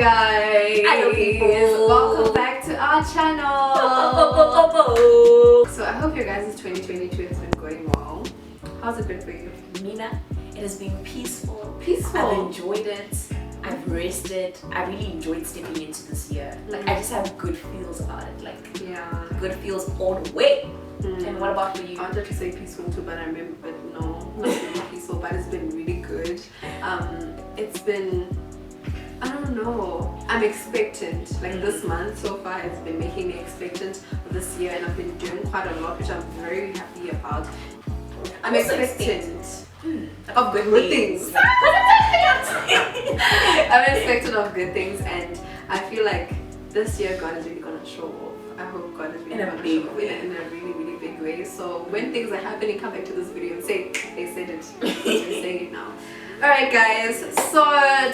guys! Hello people! Welcome back to our channel! So I hope your guys' 2022 has been going well. How's it been for you? Mina, it has been peaceful. Peaceful? I've enjoyed it. I've rested. I really enjoyed stepping into this year. Like I just have good feels about it. Like good feels all the way. And what about for you? I wanted to say peaceful too, but I remember, but no, not really peaceful, but it's been really good. It's been, I don't know, I'm expectant. Like this month so far has been making me expectant of this year, and I've been doing quite a lot, which I'm very happy about. I'm expectant of good things. I'm expectant of good things, and I feel like this year God is really gonna show off. I hope God is really gonna show off in a really, really big way. So when things are happening, come back to this video and say, they said it. We're saying it now. Alright guys, so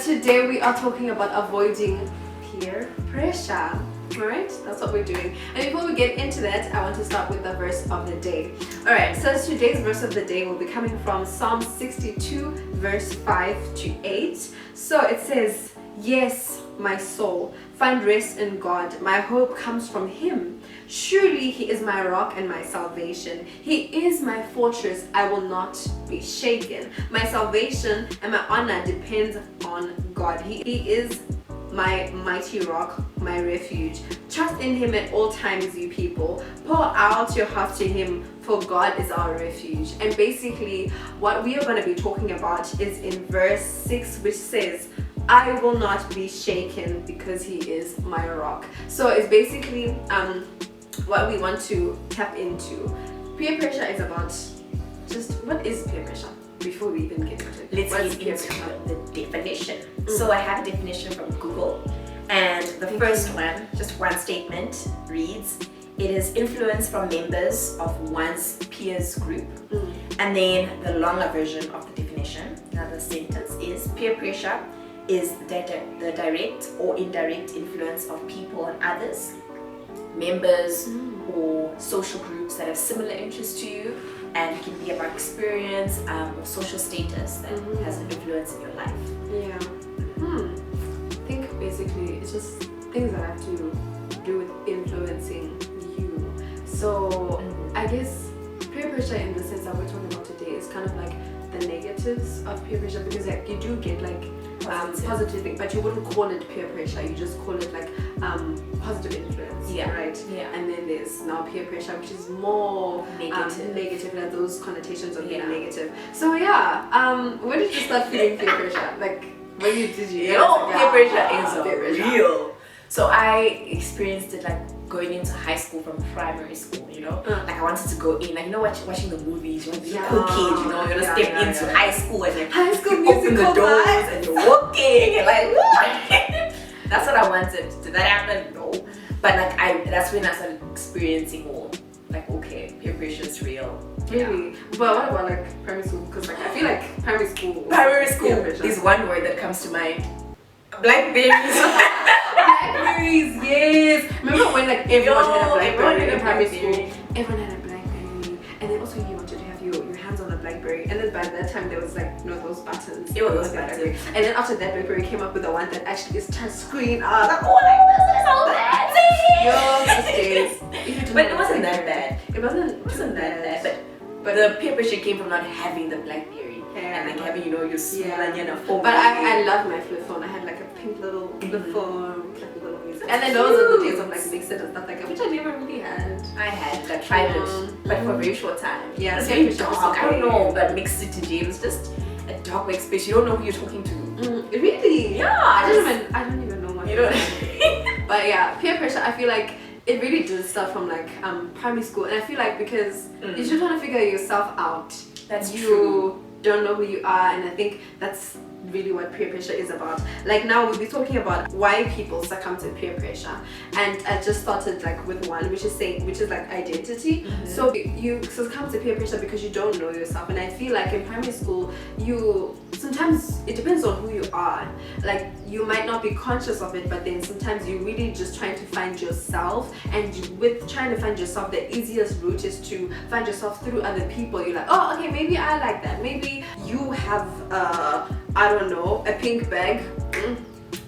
today we are talking about avoiding peer pressure. Alright, that's what we're doing. And before we get into that, I want to start with the verse of the day. Alright, so today's verse of the day will be coming from Psalm 62 verse 5 to 8. So it says, "Yes, my soul, find rest in God. My hope comes from Him. Surely He is my rock and my salvation. He is my fortress. I will not be shaken. My salvation and my honor depends on God. He is my mighty rock, my refuge. Trust in Him at all times, you people. Pour out your hearts to Him, for God is our refuge." And basically, what we are going to be talking about is in verse 6, which says, "I will not be shaken because He is my rock." So it's basically what we want to tap into. Peer pressure is about just, what is peer pressure? Before we even get into it, Let's get into the definition. So I have a definition from Google, and the first one, just one statement, reads, "It is influence from members of one's peers group." And then the longer version of the definition, another sentence is, "Peer pressure is the direct or indirect influence of people on others, members or social groups that have similar interests to you, and it can be about experience or social status that has an influence in your life." Yeah. I think basically it's just things that have to do with influencing you. So I guess peer pressure in the sense that we're talking about today is kind of like the negatives of peer pressure, because like you do get like positive thing, but you wouldn't call it peer pressure, you just call it like positive influence, right? And then there's now peer pressure, which is more negative, like those connotations of being negative. So when did you start feeling peer pressure? Like when did you peer pressure is real. So I experienced it like going into high school from primary school, you know? Like I wanted to go in, like, you know, watching the movies, you want to be a cool kid, you know, you're gonna step into high school, and then high school you open the doors and you're walking and like, that's what I wanted. Did that happen? No. But like that's when I started experiencing more, like, okay, peer pressure is real. Really? But what about like primary school? Because like I feel like primary school is one word that comes to mind. Blackberries. Blackberries, yes. Remember when like everyone had a Blackberry in primary school? Everyone had a Blackberry, and then also you wanted to have your hands on a Blackberry, and then by that time there was like those buttons. It was Blackberry. And then after that, Blackberry came up with the one that actually is touch screen. Like, oh my goodness, it's so fancy. But it wasn't that bad. It wasn't that bad. But the peer pressure came from not having the Blackberry. And like having, you know, your small and phone. But I love my flip phone. I had like a pink little flip phone with like a little music. And then those are the days of like Mix It and stuff like that, which I never really had. I had, I tried it, but for a very short time. Yeah, it's very dark. I don't know, but Mix It to James, just a dark workspace. You don't know who you're talking to. Really? Yeah. I don't even know what you don't. But yeah, peer pressure, I feel like it really does start from like primary school, and I feel like because you're just trying to figure yourself out. That's true. Don't know who you are, and I think that's really what peer pressure is about. Like now we'll be talking about why people succumb to peer pressure, and I just started like with one, which is like identity. So you succumb to peer pressure because you don't know yourself, and I feel like in primary school sometimes it depends on who you are. Like you might not be conscious of it, but then sometimes you're really just trying to find yourself, and with trying to find yourself, the easiest route is to find yourself through other people. You're like, oh okay, maybe I like that, maybe you have I don't know, a pink bag.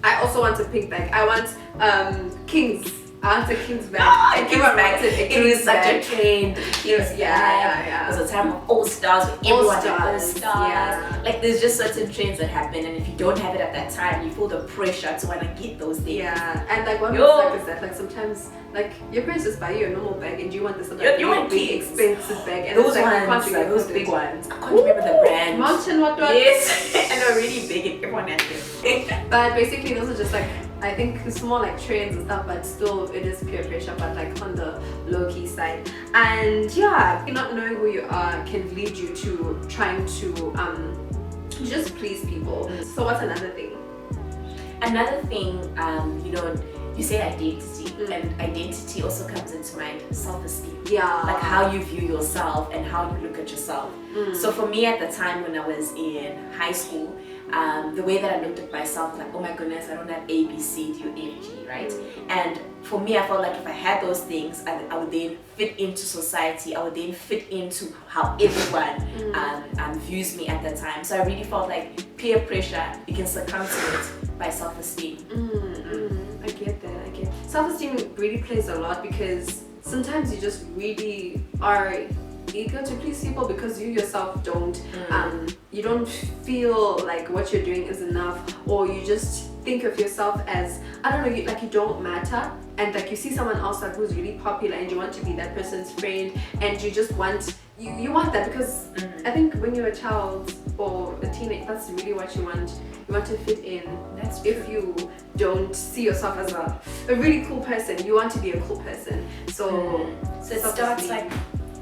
I also want a pink bag. I want Kings. I want a King's bag. Oh, And everyone wants it is such a trend. Yeah. There's a time of all stars where everyone had all stars. Yeah. Like there's just certain trends that happen, and if you don't have it at that time, you feel the pressure to want to get those things. Yeah, and like what makes like is that like sometimes like your parents just buy you a normal bag and you want this like you want big expensive bag and those it's like ones, you can't those big ones. I can't remember the brand. Mountain what? Yes, and they're really big and everyone has them. But basically those are just like I think it's more like trends and stuff, but still it is peer pressure, but like on the low-key side. And yeah, not knowing who you are can lead you to trying to just please people. So what's another thing? Another thing, you say identity, and identity also comes into mind self-esteem. Yeah. Like how you view yourself and how you look at yourself. So for me at the time when I was in high school, the way that I looked at myself, like, oh my goodness, I don't have A, B, C, D, or F, G, right? And for me, I felt like if I had those things, I would then fit into society. I would then fit into how everyone views me at that time. So I really felt like peer pressure, you can succumb to it by self-esteem. I get that. Self-esteem really plays a lot because sometimes you just really are eager to please people because you yourself don't you don't feel like what you're doing is enough, or you just think of yourself as, I don't know, you don't matter, and like you see someone else like who's really popular and you want to be that person's friend, and you just want you want that because I think when you're a child or a teenager, that's really what you want. You want to fit in. That's true. If you don't see yourself as a really cool person, you want to be a cool person. So it starts like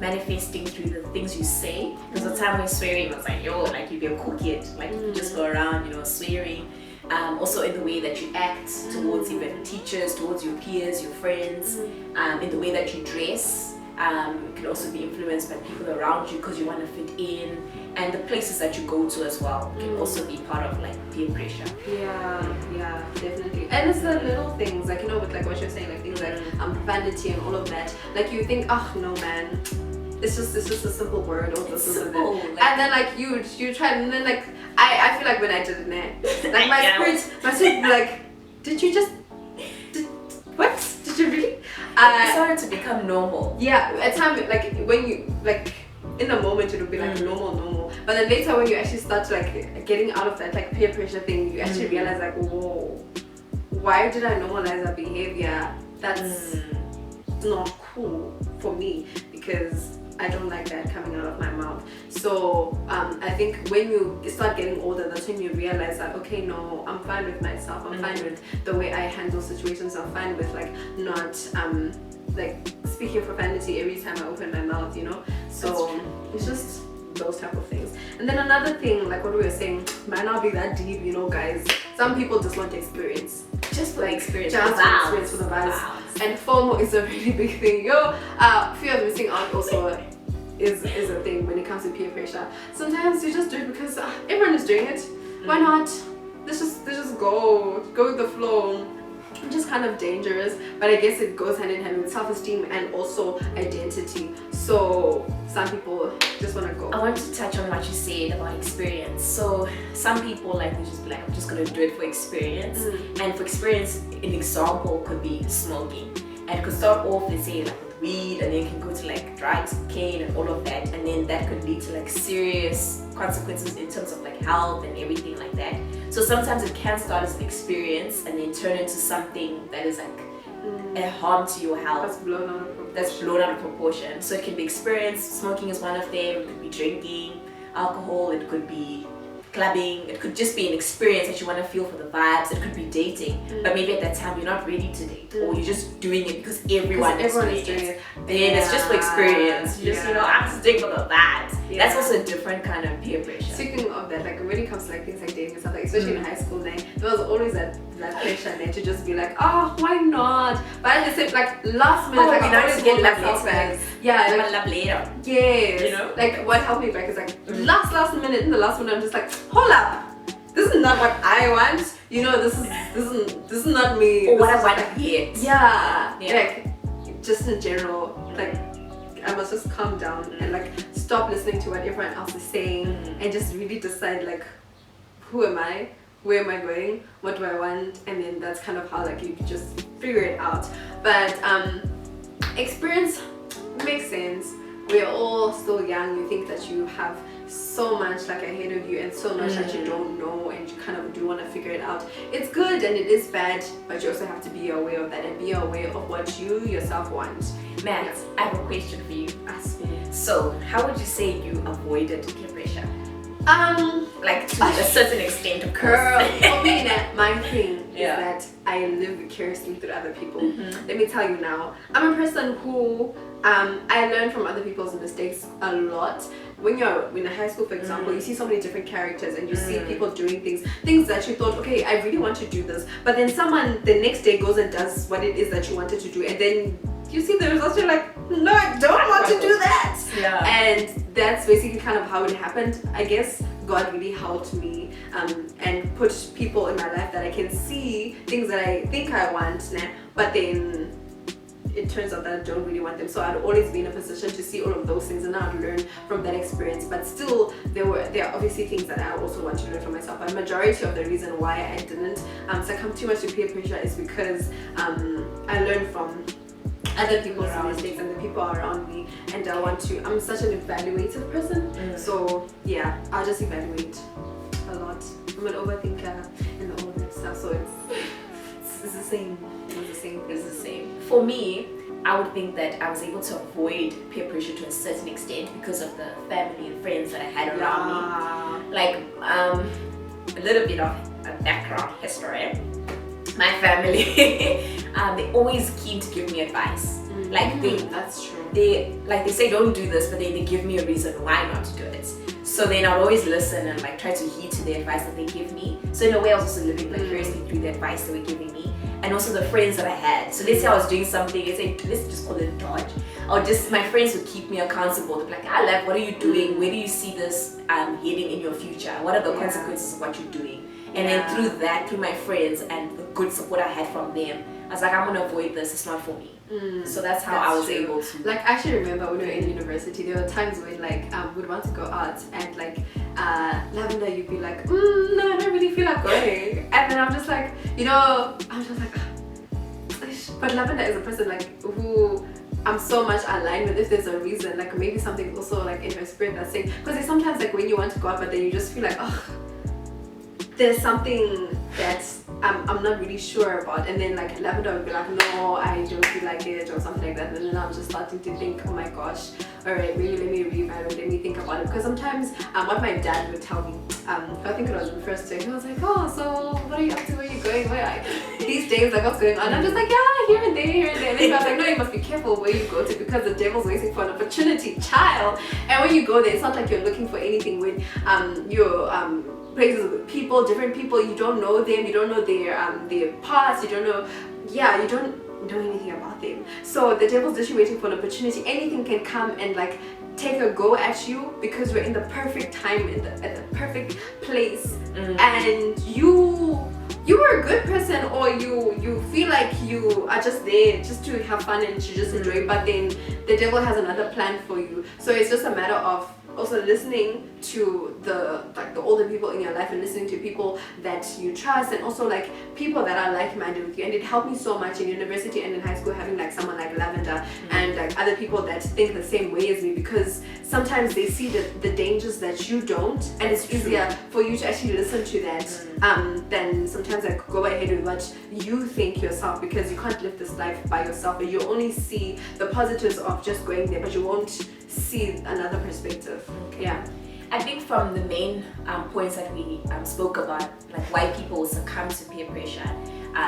manifesting through the things you say. Because the time when swearing was like, yo, like you be a cool kid, like you just go around, swearing. Also in the way that you act towards even teachers, towards your peers, your friends, in the way that you dress. It can also be influenced by people around you because you want to fit in, and the places that you go to as well can also be part of like peer pressure. Yeah, definitely. And it's the little things, like with like what you're saying, like things like vanity and all of that. Like you think, oh no man, it's just a simple word, or this is it. And then like you try, and then like I feel like when I did it, like my spirit be like, what? Did you really? It started to become normal. Yeah, at time like when you like in the moment it'll be like normal, but then later when you actually start to like getting out of that like peer pressure thing, you actually realize like, whoa, why did I normalize that behavior? That's not cool for me because I don't like that coming out of my mouth. So I think when you start getting older, that's when you realize that, okay, no, I'm fine with myself. I'm fine with the way I handle situations. I'm fine with like not like speaking profanity every time I open my mouth, So it's just those type of things. And then another thing, like what we were saying, might not be that deep, guys. Some people just want experience. Just for experience. Just for experience for the vibes. And FOMO is a really big thing. Fear of missing out also is a thing when it comes to peer pressure. Sometimes you just do it because everyone is doing it. Why not? Let's just go with the flow. Which is kind of dangerous, but I guess it goes hand in hand with self-esteem and also identity. So some people just want to go. I want to touch on what you said about experience. So some people like they just be like, I'm just gonna do it for experience. And for experience, an example could be smoking, and it could start off, let's say, like with weed, and then it can go to like drugs, cocaine, and all of that, and then that could lead to like serious consequences in terms of like health and everything like that. So sometimes it can start as an experience and then turn into something that is like a harm to your health. That's blown out of proportion. So it can be experience. Smoking is one of them. It could be drinking, alcohol. It could be clubbing. It could just be an experience that you want to feel for the vibes. It could be dating, but maybe at that time you're not ready to date, or you're just doing it because everyone is doing it. Then it's just for experience. You just I'm just doing for the vibes. That's also a different kind of peer pressure. Speaking of that, like when it comes to like things like dating and stuff, like especially in high school, there was always that pressure there to just be like, oh, why not? But at the same, like last minute, like I always get myself back. Yeah, like love later. Yes. Like what helped me back is like last minute. In the last minute, I'm just like, hold up. This is not what I want. This is not me. Or what I want to get. Yeah. Like just in general, like I must just calm down and like stop listening to what everyone else is saying and just really decide like, who am I? where am I going, what do I want, and then that's kind of how like you just figure it out. But experience makes sense. We're all still young. You think that you have so much like ahead of you and so much that you don't know, and you kind of do want to figure it out. It's good and it is bad, but you also have to be aware of that and be aware of what you yourself want. Matt, I have a question for you. Ask me. So how would you say you avoided peer pressure? Like to a certain extent, of course. Girl, for me, my thing is Yeah. that I live vicariously through other people. Let me tell you now, I'm a person who I learn from other people's mistakes a lot. When you're in high school, for example, you see so many different characters and you see people doing things that you thought, okay, I really want to do this, but then someone the next day goes and does what it is that you wanted to do, and then you see the results, you're like, no, I don't want to do that. Yeah. And that's basically kind of how it happened. I guess God really helped me and put people in my life that I can see things that I think I want, but then it turns out that I don't really want them. So I'd always be in a position to see all of those things, and I'd learn from that experience. But still, there are obviously things that I also want to learn for myself. But majority of the reason why I didn't succumb too much to peer pressure is because I learned from other people's mistakes and the people around me, and I'm such an evaluative person. So yeah, I'll just evaluate a lot. I'm an overthinker and all of that stuff. So it's the same. It's the same. It's the same. For me, I would think that I was able to avoid peer pressure to a certain extent because of the family and friends that I had around me. Like a little bit of a background history. My family, they always keen to give me advice. Like that's true. They say don't do this, but then they give me a reason why not to do it. So then I'd always listen and like try to heed to the advice that they give me. So in a way, I was also living vicariously through the advice they were giving me, and also the friends that I had. So let's say I was doing something, let's just call it dodge, or just my friends would keep me accountable. They'd be like, "Love, what are you doing? Where do you see this heading in your future? What are the consequences of what you're doing?" And then through my friends and the good support I had from them, I was like, I'm gonna avoid this. It's not for me. So that's how I was able to. Like, I actually remember when we were in university, there were times when like we'd want to go out and like Lavender, you'd be like, no, I don't really feel like going, and then I'm just like, I'm just like, but Lavender is a person like who I'm so much aligned with. If there's a reason, like maybe something also like in her spirit that's saying, because there's sometimes like when you want to go out, but then you just feel like, there's something that I'm not really sure about, and then like Lavender would be like, no, I don't feel like it, or something like that, and then I'm just starting to think, oh my gosh, alright, maybe let me reevaluate, let me think about it. Because sometimes what my dad would tell me, I think it was in first day, he was like, oh, so what are you up to, where are you going, these days, like what's going on? I'm just like, yeah, here and there, and then I was like, no, you must be careful where you go to, because the devil's waiting for an opportunity, child. And when you go there, it's not like you're looking for anything. When you're places with people, different people, you don't know them, you don't know their past, you don't know anything about them. So the devil's just waiting for an opportunity. Anything can come and like take a go at you, because we're in the perfect time, at the perfect place, and you are a good person, or you feel like you are just there just to have fun and to just enjoy, but then the devil has another plan for you. So it's just a matter of also listening to the older people in your life, and listening to people that you trust, and also like people that are like-minded with you. And it helped me so much in university and in high school, having like someone like Lavender and like other people that think the same way as me, because sometimes they see the dangers that you don't, and it's easier for you to actually listen to that than sometimes like go ahead with what you think yourself, because you can't live this life by yourself, and you only see the positives of just going there, but you won't see another perspective. Yeah, I think from the main points that we spoke about, like why people succumb to peer pressure,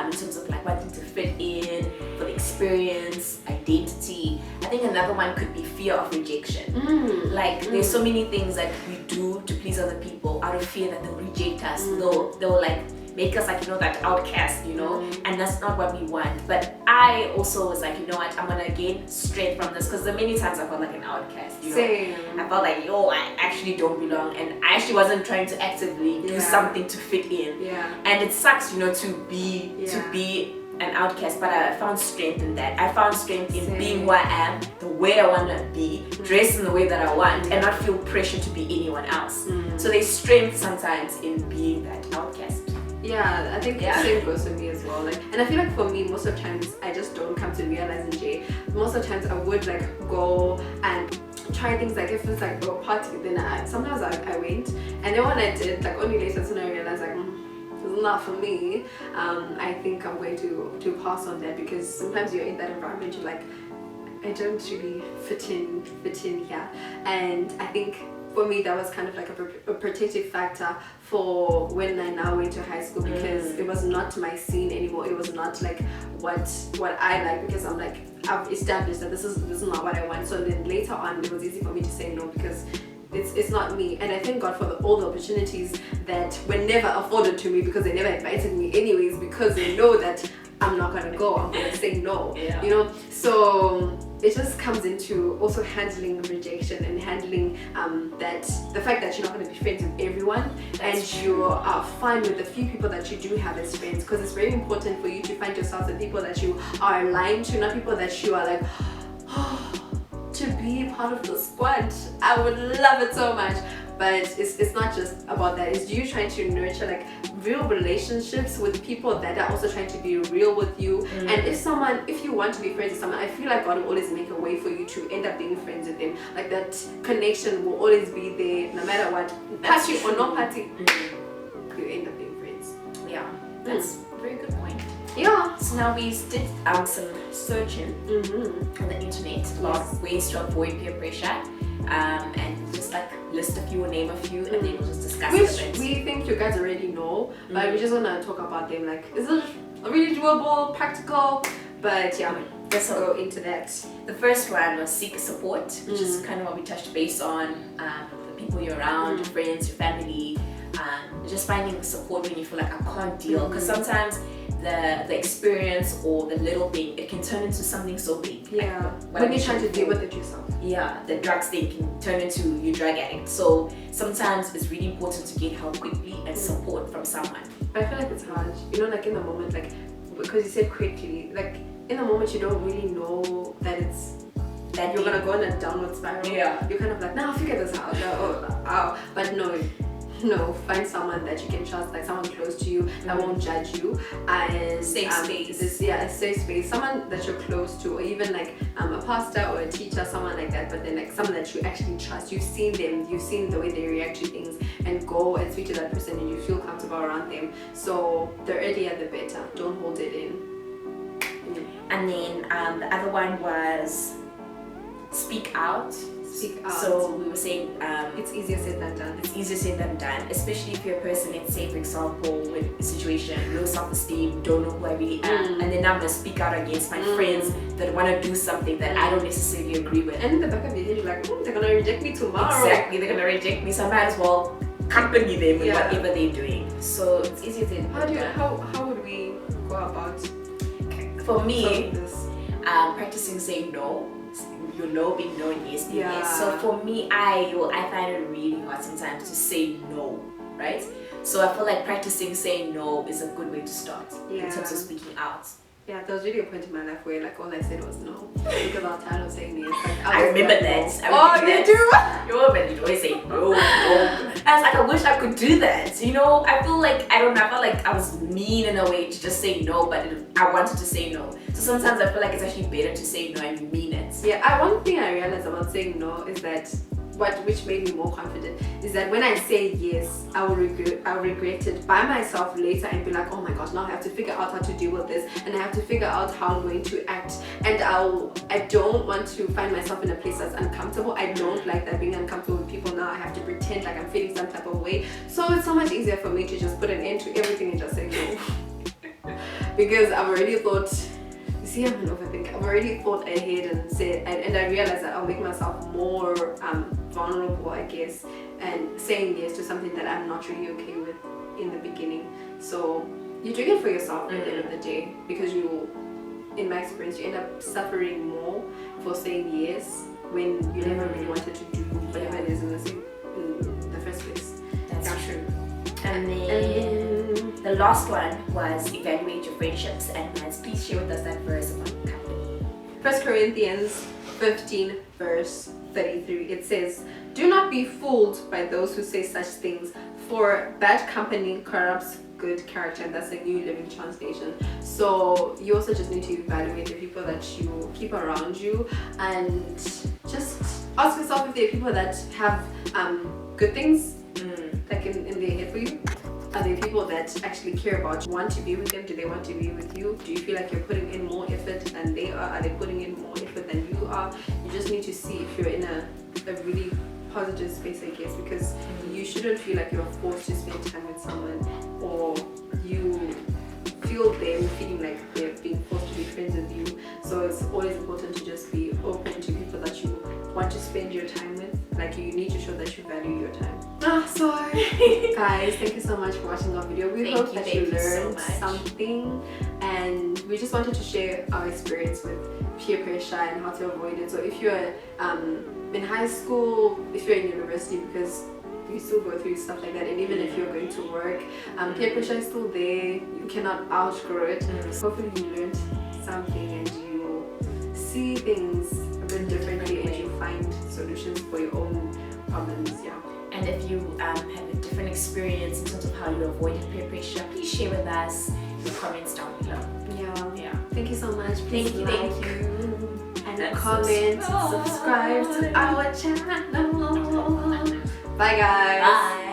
in terms of like wanting to fit in, for the experience, identity. I think another one could be fear of rejection. Like there's so many things that we do to please other people out of fear that they'll reject us. They'll like make us like, that outcast, and that's not what we want. But I also was like, I'm gonna gain strength from this, because the many times I felt like an outcast. Same. I felt like, I actually don't belong, and I actually wasn't trying to actively do something to fit in. And it sucks, to be an outcast, but I found strength in that. I found strength in being who I am, the way I want to be, dressed in the way that I want, and not feel pressure to be anyone else. So there's strength sometimes in being that outcast. Yeah, I think the same goes for me as well. Like, and I feel like for me, most of the times I just don't come to realize in Jay. Most of the times I would like go and try things, like if it's like a party, then sometimes I went, and then when I did, like only later when I realized like it's not for me. I think I'm going to pass on that, because sometimes you're in that environment, you're like, I don't really fit in here. And I think for me that was kind of like a protective factor for when I now went to high school, because it was not my scene anymore. It was not like what I like, because I'm like, I've established that this is not what I want. So then later on it was easy for me to say no, because it's not me. And I thank God for all the opportunities that were never afforded to me, because they never invited me anyways, because they know that I'm not gonna go, I'm gonna say no. You know, so it just comes into also handling rejection and handling that the fact that you're not gonna be friends with everyone. That's and you are fine with the few people that you do have as friends, because it's very important for you to find yourself the people that you are aligned to, not people that you are like, oh, to be part of the squad. I would love it so much. But it's not just about that. It's you trying to nurture like real relationships with people that are also trying to be real with you. And if you want to be friends with someone, I feel like God will always make a way for you to end up being friends with them. Like that connection will always be there, no matter what, party or no party. You end up being friends. Yeah, that's a very good point. Yeah. So now we did some searching on the internet about ways to avoid peer pressure, and just like list a few or name a few, and then we'll just discuss it. Which we think you guys already know, but we just want to talk about them. Like, is it really doable, practical? But yeah, let's go into that. The first one was seek support, which is kind of what we touched base on. The people you're around, your friends, your family, just finding support when you feel like I can't deal, because sometimes the experience or the little thing, it can turn into something so big. Yeah, like when you're trying to deal with it yourself. Yeah, the drugs thing can turn into you drug addict. So sometimes it's really important to get help quickly and support from someone. But I feel like it's hard, you know, like in the moment, like because you said quickly, like in the moment you don't really know that it's that you're gonna go on a downward spiral. Yeah, you're kind of like, nah, I'll figure this out. But no, find someone that you can trust, like someone close to you that won't judge you, and safe space. A safe space, someone that you're close to, or even like a pastor or a teacher, someone like that, but then like someone that you actually trust. You've seen them, you've seen the way they react to things, and go and speak to that person and you feel comfortable around them. So the earlier the better, don't hold it in. And then the other one was speak out. So we were saying it's easier said than done. It's easier said than done, especially if you're a person, let's say for example, with a situation, low self-esteem, don't know who I really am, and then I'm gonna speak out against my friends that want to do something that I don't necessarily agree with. And in the back of your head, you're like, they're gonna reject me tomorrow. Exactly, they're gonna reject me, so I might as well accompany them with whatever they're doing. So it's easier said than done. How would we go about? For me, practicing saying no. Your no being no and yes being yes. So for me, I find it really hard sometimes to say no, right? So I feel like practicing saying no is a good way to start in terms of speaking out. Yeah, there was really a point in my life where like all I said was no, because I was tired of saying yes. Like, I remember that. You do? You always say no. I was like, I wish I could do that. You know, I feel like I felt like I was mean in a way to just say no, but I wanted to say no. So sometimes I feel like it's actually better to say no and mean it. Yeah, one thing I realized about saying no is that which made me more confident is that when I say yes, I'll regret it by myself later and be like, oh my gosh, now I have to figure out how to deal with this, and I have to figure out how I'm going to act, and I don't want to find myself in a place that's uncomfortable. I don't like that, being uncomfortable with people. Now I have to pretend like I'm feeling some type of way. So it's so much easier for me to just put an end to everything and just say no. Because I've already thought, see, I'm an overthinker. I've already thought ahead and said, and I realized that I'll make myself more vulnerable, I guess, and saying yes to something that I'm not really okay with in the beginning. So you're doing it for yourself at the end of the day, because in my experience, you end up suffering more for saying yes when you never really wanted to do whatever it is in the first place. That's true. And then the last one was evaluate your friendships and plans. Please share with us that verse about company. 1 Corinthians 15 verse 33. It says, "Do not be fooled by those who say such things, for bad company corrupts good character, and that's a New Living Translation. So you also just need to evaluate the people that you keep around you, and just ask yourself if there are people that have good things like in their head for you. Are there people that actually care about you, want to be with them? Do they want to be with you? Do you feel like you're putting in more effort than they are? Are they putting in more effort than you are? You just need to see if you're in a really positive space, I guess, because you shouldn't feel like you're forced to spend time with someone, or you feel them feeling like they're being forced to be friends with you. So it's always important to just be open to people that you want to spend your time with. Like, you need to show that you value your time. So guys, thank you so much for watching our video. We hope that you learned something, and we just wanted to share our experience with peer pressure and how to avoid it. So if you're in high school, if you're in university, because you still go through stuff like that, and even if you're going to work, peer pressure is still there. You cannot outgrow it. Hopefully you learned something and you see things a bit differently, and you find solutions for your own problems. And if you have a different experience in terms of how you avoided peer pressure, please share with us your comments down below. Thank you so much. Thank you. And comment, subscribe to our channel. Bye guys. Bye.